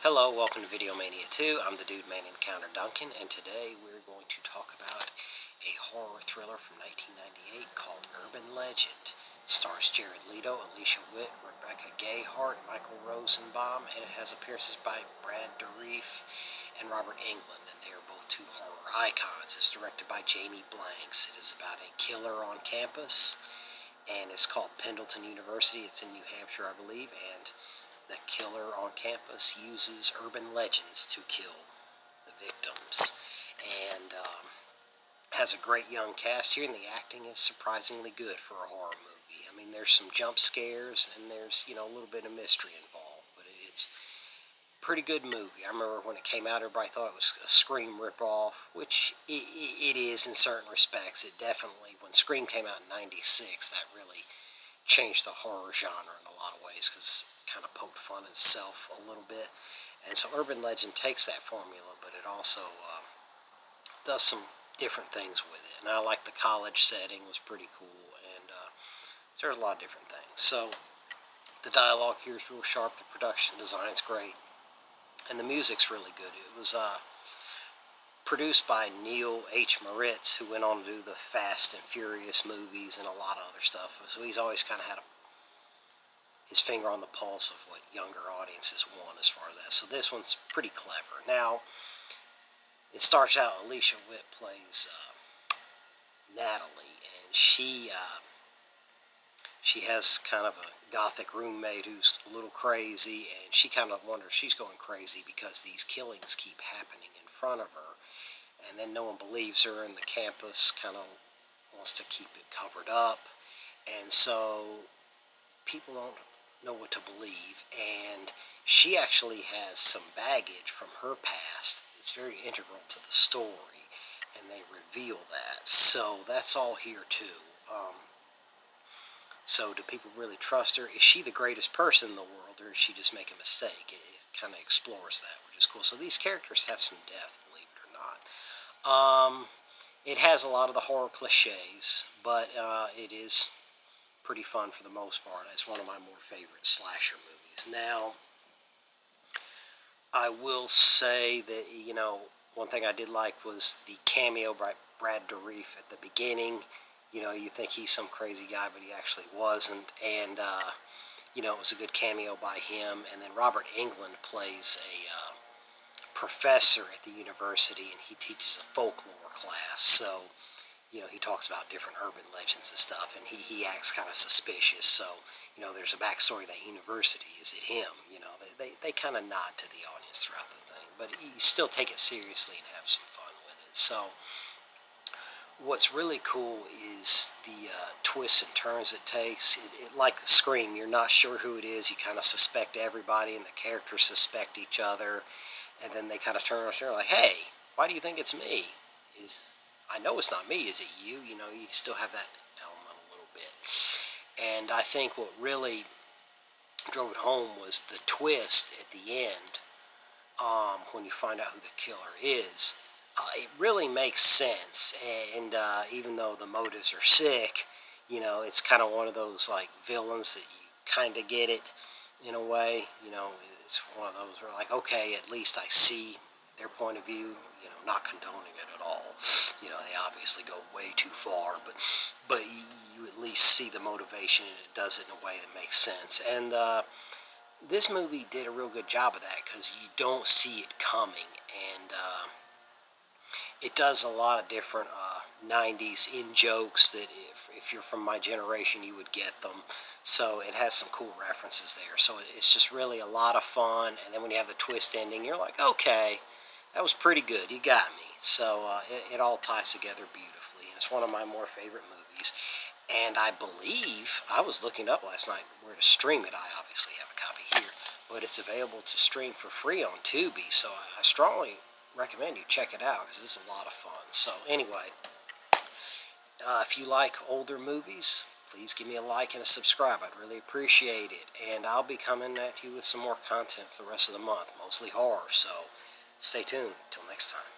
Hello, welcome to Video Mania 2. I'm the dude manning the counter, Duncan, and today we're going to talk about a horror thriller from 1998 called Urban Legend. It stars Jared Leto, Alicia Witt, Rebecca Gayheart, Michael Rosenbaum, and it has appearances by Brad Dourif and Robert Englund, and they are both two horror icons. It's directed by Jamie Blanks. It is about a killer on campus, and it's called Pendleton University. It's in New Hampshire, I believe, and the killer on campus uses urban legends to kill the victims, and has a great young cast here, and the acting is surprisingly good for a horror movie. I mean, there's some jump scares, and there's, a little bit of mystery involved, but it's a pretty good movie. I remember when it came out, everybody thought it was a Scream ripoff, which it is in certain respects. It definitely, when Scream came out in '96, that really changed the horror genre in a lot of ways, because kind of poked fun at itself a little bit. And so Urban Legend takes that formula, but it also does some different things with it. And I like the college setting, was pretty cool, and there's a lot of different things. So the dialogue here is real sharp, the production design's great, and the music's really good. It was produced by Neil H. Moritz, who went on to do the Fast and Furious movies and a lot of other stuff. So he's always kind of had his finger on the pulse of what younger audiences want as far as that. So this one's pretty clever. Now, it starts out, Alicia Witt plays Natalie, and she has kind of a gothic roommate who's a little crazy, and she kind of wonders she's going crazy because these killings keep happening in front of her, and then no one believes her, and the campus kind of wants to keep it covered up, and so people don't know what to believe, and she actually has some baggage from her past. It's very integral to the story, and they reveal that. So that's all here too. So do people really trust her? Is she the greatest person in the world, or is she just making a mistake? It kind of explores that, which is cool. So these characters have some depth, believe it or not. It has a lot of the horror cliches, but it is pretty fun for the most part. It's one of my more favorite slasher movies. Now, I will say that, one thing I did like was the cameo by Brad Dourif at the beginning. You think he's some crazy guy, but he actually wasn't. And, it was a good cameo by him. And then Robert Englund plays a professor at the university, and he teaches a folklore class. So, he talks about different urban legends and stuff, and he acts kind of suspicious. So, there's a backstory of that university. Is it him? They kind of nod to the audience throughout the thing, but you still take it seriously and have some fun with it. So, what's really cool is the twists and turns it takes. Like the Scream, you're not sure who it is. You kind of suspect everybody, and the characters suspect each other, and then they kind of turn around and like, hey, why do you think it's me? I know it's not me. Is it you? You still have that element a little bit. And I think what really drove it home was the twist at the end, when you find out who the killer is. It really makes sense, and even though the motives are sick, it's kind of one of those like villains that you kind of get it in a way. It's one of those where like, okay, at least I see their point of view. Not condoning it at all. They obviously go way too far, but you at least see the motivation, and it does it in a way that makes sense. And this movie did a real good job of that, because you don't see it coming, and it does a lot of different 90s in jokes that if you're from my generation, you would get them. So it has some cool references there. So it's just really a lot of fun. And then when you have the twist ending, you're like, okay, that was pretty good. You got me. So it all ties together beautifully. And it's one of my more favorite movies. And I believe, I was looking up last night where to stream it. I obviously have a copy here, but it's available to stream for free on Tubi. So I strongly recommend you check it out, because it's a lot of fun. So anyway, if you like older movies, please give me a like and a subscribe. I'd really appreciate it. And I'll be coming at you with some more content for the rest of the month, mostly horror. So stay tuned. Till next time.